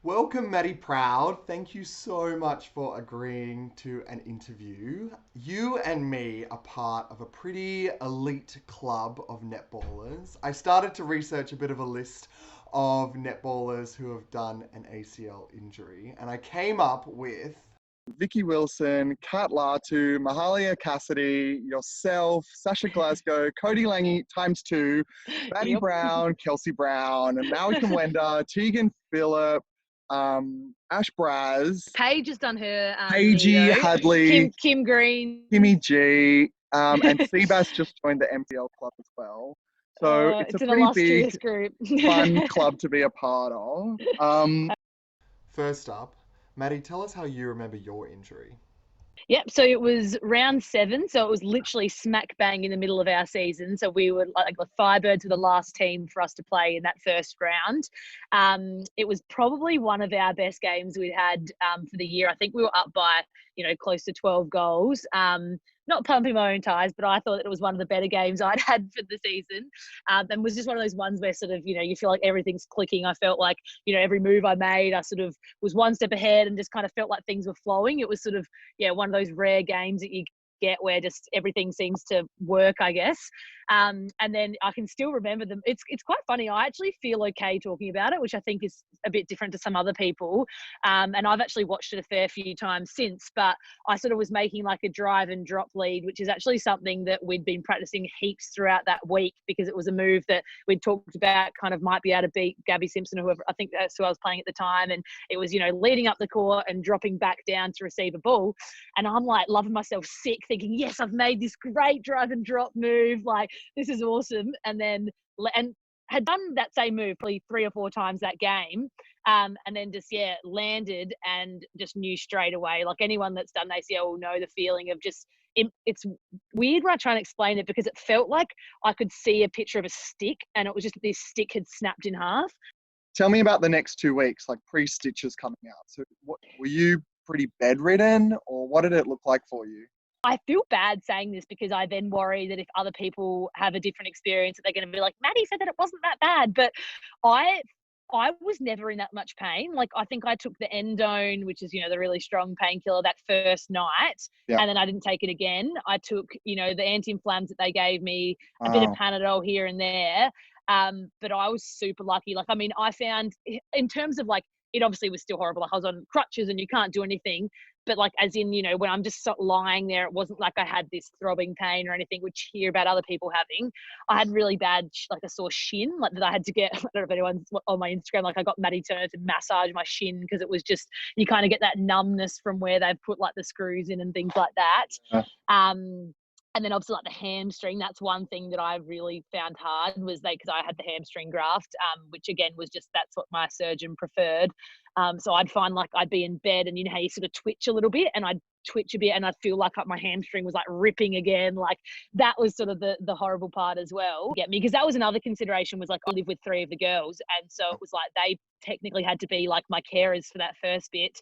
Welcome, Maddy Proud. Thank you so much for agreeing to an interview. You and me are part of a pretty elite club of netballers. I started to research a bit of a list of netballers who have done an ACL injury, and I came up with Vicky Wilson, Kat Latu, Mahalia Cassidy, yourself, Sasha Glasgow, Cody Lange times two, Maddie Yep. Brown, Kelsey Brown, Maui Wenda, Tegan Phillip, Ash Braz, Paige has done her knee Paigey though. Kim Hadley, Kim Green. Kimmy G, and Seabass just joined the MPL club as well. So it's a It's an pretty big, illustrious group. fun club to be a part of. First up, Maddie, tell us how you remember your injury. Yep. So it was round 7. So it was literally smack bang in the middle of our season. So we were like the Firebirds were the last team for us to play in that first round. It was probably one of our best games we'd had for the year. I think we were up by, close to 12 goals. Not pumping my own tires, but I thought it was one of the better games I'd had for the season. And was just one of those ones where sort of, you feel like everything's clicking. I felt like, every move I made, I sort of was one step ahead and just kind of felt like things were flowing. It was sort of, one of those rare games that you get where just everything seems to work, I guess. And then I can still remember them. It's quite funny. I actually feel okay talking about it, which I think is a bit different to some other people. And I've actually watched it a fair few times since, but I sort of was making like a drive and drop lead, which is actually something that we'd been practicing heaps throughout that week because it was a move that we'd talked about kind of might be able to beat Gabby Simpson or whoever. I think that's who I was playing at the time. And it was, leading up the court and dropping back down to receive a ball. And I'm like loving myself sick, thinking, yes, I've made this great drive and drop move. Like, this is awesome. And had done that same move probably 3 or 4 times that game. And then just, landed and just knew straight away. Like anyone that's done ACL will know the feeling of just, it's weird when I try and explain it because it felt like I could see a picture of a stick and it was just this stick had snapped in half. Tell me about the next 2 weeks, like pre-stitches coming out. So were you pretty bedridden or what did it look like for you? I feel bad saying this because I then worry that if other people have a different experience, that they're going to be like, Maddie said that it wasn't that bad. But I I was never in that much pain. Like I think I took the endone, which is, the really strong painkiller that first night, Yeah. and then I didn't take it again. I took, the anti-inflams that they gave me, a bit of Wow. Panadol here and there. But I was super lucky. Like, I mean, I found in terms of like, it obviously was still horrible. Like I was on crutches and you can't do anything. But like, as in, when I'm just lying there, it wasn't like I had this throbbing pain or anything, which you hear about other people having. I had really bad, like a sore shin, like that I had to get. I don't know if anyone's on my Instagram, like I got Maddy Turner to massage my shin because it was just, you kind of get that numbness from where they've put like the screws in and things like that. Yeah. And then obviously like the hamstring, that's one thing that I really found hard was because I had the hamstring graft, which again was just, that's what my surgeon preferred. So I'd find like I'd be in bed and you know how you sort of twitch a little bit and I'd twitch a bit and I'd feel like my hamstring was like ripping again. Like that was sort of the horrible part as well. Get me, because that was another consideration was like I live with 3 of the girls. And so it was like they technically had to be like my carers for that first bit.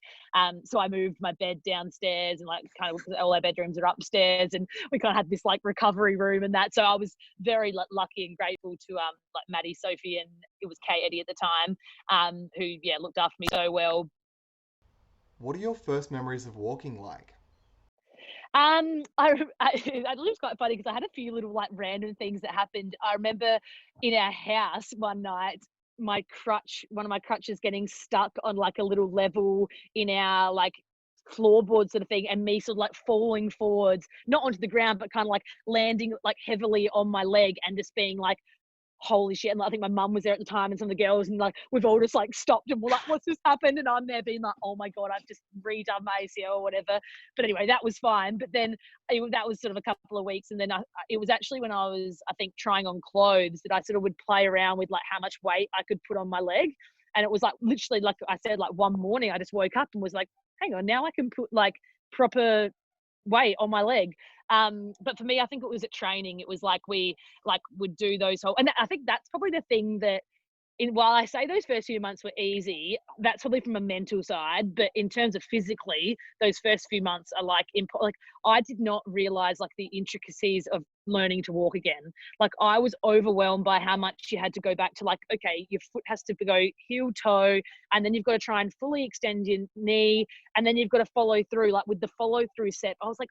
So I moved my bed downstairs and like kind of all our bedrooms are upstairs and we kind of had this like recovery room and that. So I was very lucky and grateful to like Maddie, Sophie, and it was Kay Eddie at the time, who looked after me so well. What are your first memories of walking like? I it was quite funny because I had a few little like random things that happened. I remember in our house one night, one of my crutches getting stuck on like a little level in our like floorboard sort of thing, and me sort of like falling forwards, not onto the ground, but kind of like landing like heavily on my leg and just being like, holy shit. And I think my mum was there at the time and some of the girls, and like we've all just like stopped and we're like, what's this happened? And I'm there being like, oh my god, I've just redone my ACL or whatever. But anyway, that was fine. But then that was sort of a couple of weeks, and then it was actually when I was, I think, trying on clothes that I sort of would play around with like how much weight I could put on my leg. And it was like literally, like I said, like one morning I just woke up and was like, hang on, now I can put like proper weight on my leg. But for me, I think it was at training. It was like we like would do those whole, and I think that's probably the thing that while I say those first few months were easy, that's probably from a mental side. But in terms of physically, those first few months are like like I did not realize like the intricacies of learning to walk again. Like I was overwhelmed by how much you had to go back to, like, okay, your foot has to go heel toe, and then you've got to try and fully extend your knee, and then you've got to follow through. Like with the follow through set, I was like,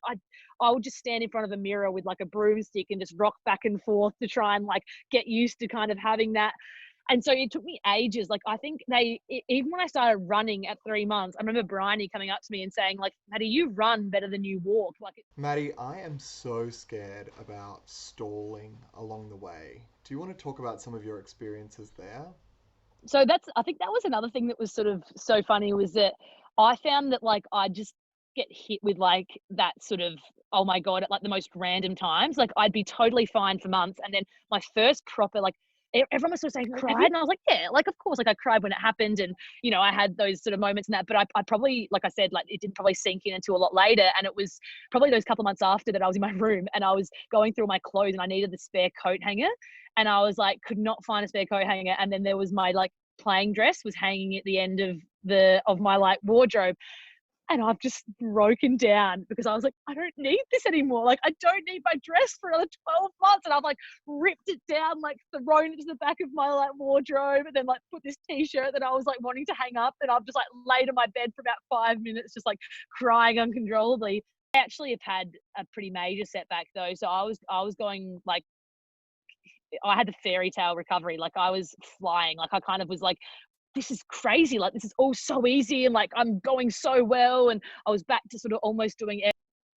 I would just stand in front of a mirror with like a broomstick and just rock back and forth to try and like get used to kind of having that. And so it took me ages. Like I think even when I started running at 3 months, I remember Bryony coming up to me and saying like, Maddy, you run better than you walk. Like, Maddie, I am so scared about stalling along the way. Do you want to talk about some of your experiences there? so I think that was another thing that was sort of so funny, was that I found that like I just get hit with like that sort of, oh my God, at like the most random times. Like I'd be totally fine for months. And then my first proper, like, everyone was sort of saying, cried. And I was like, yeah, like, of course, like I cried when it happened. And, you know, I had those sort of moments in that, but I probably, like I said, like it didn't probably sink in until a lot later. And it was probably those couple of months after that I was in my room and I was going through my clothes and I needed the spare coat hanger. And I was like, could not find a spare coat hanger. And then there was my like playing dress was hanging at the end of my like wardrobe. And I've just broken down because I was like, I don't need this anymore. Like, I don't need my dress for another 12 months. And I've like ripped it down, like thrown it to the back of my like wardrobe, and then like put this t-shirt that I was like wanting to hang up. And I've just like laid on my bed for about 5 minutes, just like crying uncontrollably. I actually have had a pretty major setback though. So I was going like, I had the fairy tale recovery. Like I was flying. Like I kind of was like, this is crazy. Like this is all so easy, and like I'm going so well. And I was back to sort of almost doing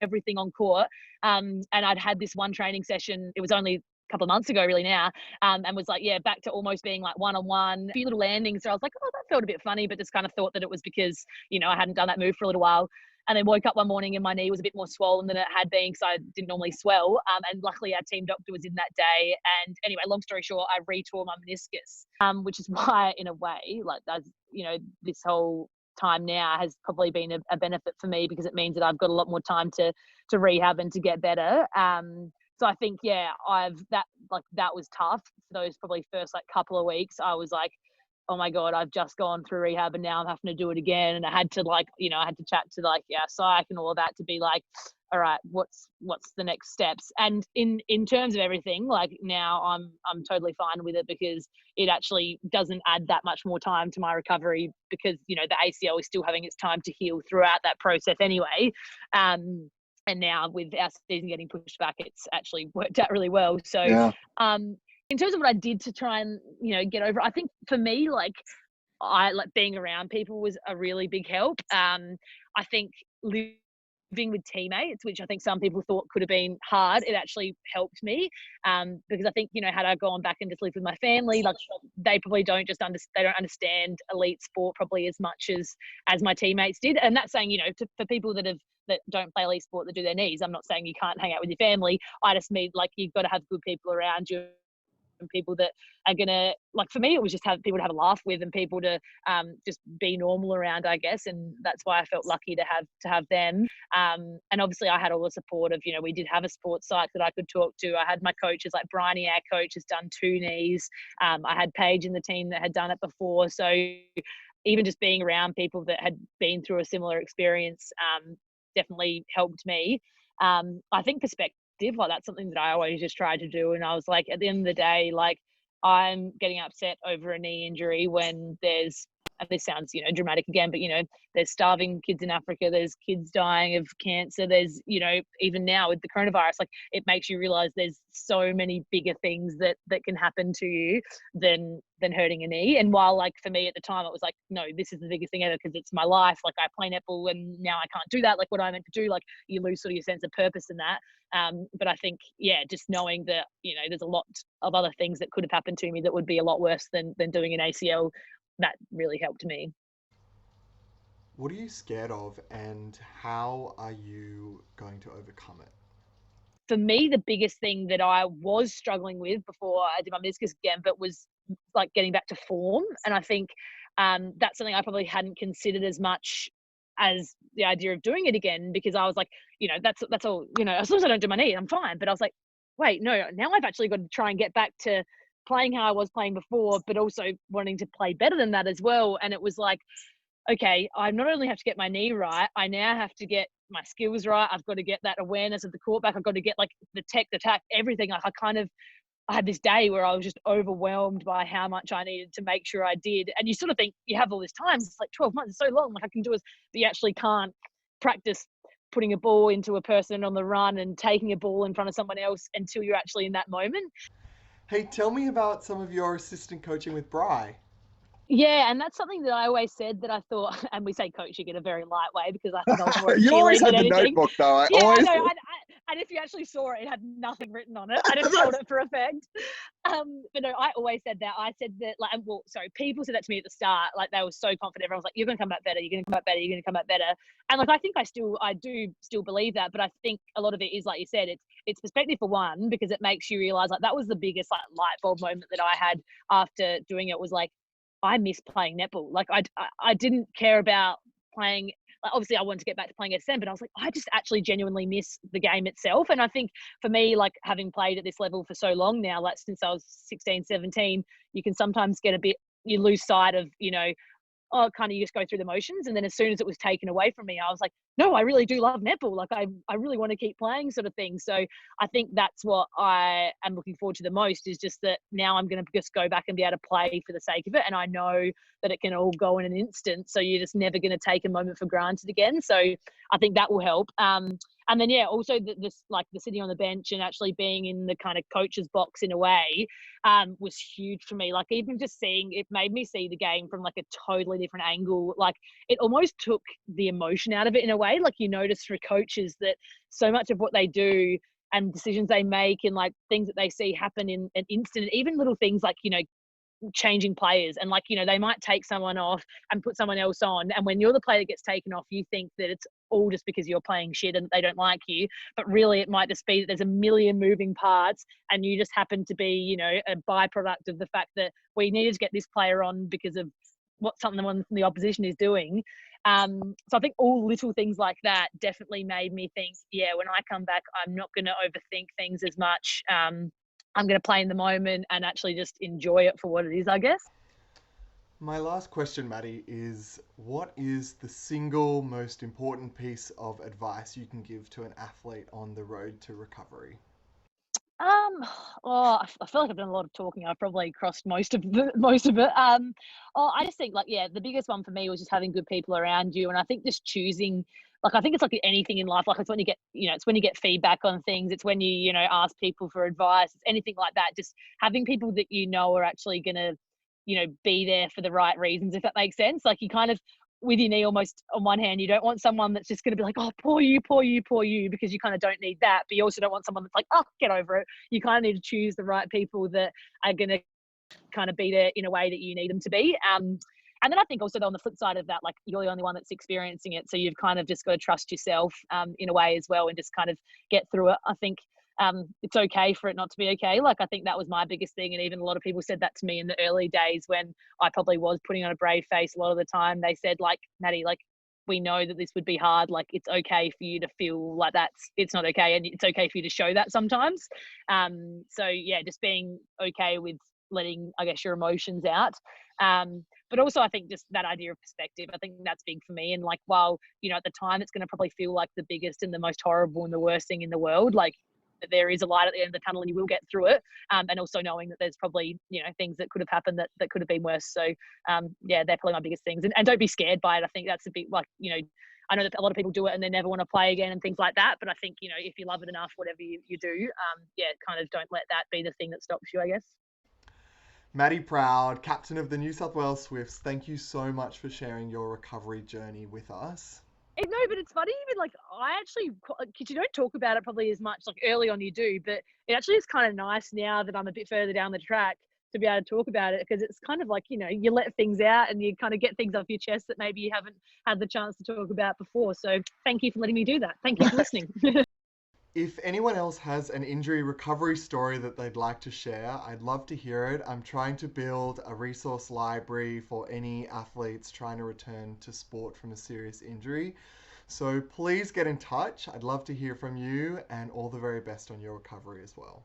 everything on court. And I'd had this one training session. It was only a couple of months ago, really now. And was like, yeah, back to almost being like one-on-one. A few little landings. So I was like, oh, that felt a bit funny, but just kind of thought that it was because, you know, I hadn't done that move for a little while. And then woke up one morning and my knee was a bit more swollen than it had been, because I didn't normally swell. And luckily our team doctor was in that day. And anyway, long story short, I retore my meniscus, which is why, in a way, like that's, you know, this whole time now has probably been a benefit for me, because it means that I've got a lot more time to rehab and to get better. So I think, yeah, that was tough for those probably first like couple of weeks. I was like, oh my God, I've just gone through rehab and now I'm having to do it again. And I had to like, you know, I had to chat to like, yeah, psych and all of that to be like, all right, what's the next steps? And in terms of everything, like now I'm totally fine with it, because it actually doesn't add that much more time to my recovery, because, you know, the ACL is still having its time to heal throughout that process anyway. And now with our season getting pushed back, it's actually worked out really well. So, Yeah. in terms of what I did to try and, you know, get over it, I think for me, like I like being around people was a really big help. I think living with teammates, which I think some people thought could have been hard, it actually helped me. Because I think, you know, had I gone back and just lived with my family, like they probably don't they don't understand elite sport probably as much as my teammates did. And that's saying, you know, for people that don't play elite sport, that do their knees, I'm not saying you can't hang out with your family. I just mean like you've got to have good people around you, and people that are gonna, like, for me it was just have people to have a laugh with, and people to just be normal around, I guess. And that's why I felt lucky to have them. And obviously I had all the support of, you know, we did have a sports psych that I could talk to. I had my coaches, like Bryony, our coach, has done 2 knees. I had Paige in the team that had done it before. So even just being around people that had been through a similar experience definitely helped me. I think perspective, like that's something that I always just tried to do. And I was like, at the end of the day, like I'm getting upset over a knee injury when there's, and this sounds, you know, dramatic again, but, you know, there's starving kids in Africa, there's kids dying of cancer, there's, you know, even now with the coronavirus, like it makes you realize there's so many bigger things that can happen to you than hurting a knee. And while like for me at the time it was like, no, this is the biggest thing ever because it's my life, like I play netball and now I can't do that, like what I meant to do, like you lose sort of your sense of purpose in that. But I think, yeah, just knowing that, you know, there's a lot of other things that could have happened to me that would be a lot worse than doing an ACL, that really helped me. What are you scared of, and how are you going to overcome it? For me, the biggest thing that I was struggling with before I did my meniscus again, but was like getting back to form. And I think that's something I probably hadn't considered as much as the idea of doing it again, because I was like, you know, that's all, you know, as long as I don't do my knee, I'm fine. But I was like, wait, no, now I've actually got to try and get back to playing how I was playing before, but also wanting to play better than that as well. And it was like, okay, I not only have to get my knee right, I now have to get my skills right. I've got to get that awareness of the court back. I've got to get like the tech, the tack, everything. Like I had this day where I was just overwhelmed by how much I needed to make sure I did. And you sort of think you have all this time. It's like 12 months, it's so long. Like I can do it, but you actually can't practice putting a ball into a person on the run and taking a ball in front of someone else until you're actually in that moment. Hey, tell me about some of your assistant coaching with Bry. Yeah, and that's something that I always said that I thought, and we say coaching in a very light way because I think I was more of a You always cheerleader had than the anything. notebook, though. I Yeah, I always. know. And if you actually saw it, it had nothing written on it. I just held it for effect. But no, I always said that. I said that, like, well, sorry, people said that to me at the start. Like, they were so confident. Everyone was like, "You're going to come back better. You're going to come back better. You're going to come back better." And like, I think I do still believe that. But I think a lot of it is, like you said, it's perspective for one, because it makes you realize, like, that was the biggest like light bulb moment that I had after doing it. Was like, I miss playing netball. Like I didn't care about playing. Like, obviously, I wanted to get back to playing SM, but I was like, I just actually genuinely miss the game itself. And I think for me, like having played at this level for so long now, like since I was 16, 17, you can sometimes get a bit, you lose sight of, oh, kind of you just go through the motions. And then as soon as it was taken away from me, I was like, no, I really do love netball. Like I really want to keep playing, sort of thing. So I think that's what I am looking forward to the most, is just that now I'm going to just go back and be able to play for the sake of it. And I know that it can all go in an instant. So you're just never going to take a moment for granted again. So I think that will help. And then, yeah, also this, like the sitting on the bench and actually being in the kind of coach's box in a way, was huge for me. Like even just seeing it made me see the game from like a totally different angle. Like it almost took the emotion out of it in a way. Like you notice for coaches that so much of what they do and decisions they make and like things that they see happen in an instant, even little things like, changing players, and like, they might take someone off and put someone else on, and when you're the player that gets taken off, you think that it's all just because you're playing shit and they don't like you, but really it might just be that there's a million moving parts and you just happen to be, a byproduct of the fact that we needed to get this player on because of what something from the opposition is doing. So I think all little things like that definitely made me think, yeah, when I come back, I'm not going to overthink things as much. I'm going to play in the moment and actually just enjoy it for what it is, I guess. My last question, Maddie, is what is the single most important piece of advice you can give to an athlete on the road to recovery? Um, I feel like I've done a lot of talking. I've probably crossed most of it. I just think, like, yeah, the biggest one for me was just having good people around you, and I think just choosing. Like, I think it's like anything in life. Like, it's when you get, it's when you get feedback on things. It's when you ask people for advice. It's anything like that. Just having people that are actually gonna, be there for the right reasons, if that makes sense. Like, you kind of, with your knee almost on one hand, you don't want someone that's just going to be like, oh, poor you, poor you, poor you, because you kind of don't need that. But you also don't want someone that's like, oh, get over it. You kind of need to choose the right people that are going to kind of be there in a way that you need them to be. And then I think also, though, on the flip side of that, like you're the only one that's experiencing it. So you've kind of just got to trust yourself in a way as well, and just kind of get through it. I think it's okay for it not to be okay. Like, I think that was my biggest thing. And even a lot of people said that to me in the early days when I probably was putting on a brave face a lot of the time. They said, like, Maddie, like, we know that this would be hard. Like, it's okay for you to feel like it's not okay. And it's okay for you to show that sometimes. So yeah, just being okay with letting, I guess, your emotions out. But also I think just that idea of perspective, I think that's big for me. And like, while, at the time it's going to probably feel like the biggest and the most horrible and the worst thing in the world, like, there is a light at the end of the tunnel and you will get through it. And also knowing that there's probably, things that could have happened that could have been worse. So yeah, they're probably my biggest things. And don't be scared by it. I think that's a bit like, I know that a lot of people do it and they never want to play again and things like that. But I think, if you love it enough, whatever you do, yeah, kind of don't let that be the thing that stops you, I guess. Maddie Proud, captain of the New South Wales Swifts, thank you so much for sharing your recovery journey with us. No, but it's funny, even like I actually, because you don't talk about it probably as much, like early on you do, but it actually is kind of nice now that I'm a bit further down the track to be able to talk about it, because it's kind of like, you let things out and you kind of get things off your chest that maybe you haven't had the chance to talk about before. So thank you for letting me do that. Thank you for listening. If anyone else has an injury recovery story that they'd like to share, I'd love to hear it. I'm trying to build a resource library for any athletes trying to return to sport from a serious injury. So please get in touch. I'd love to hear from you, and all the very best on your recovery as well.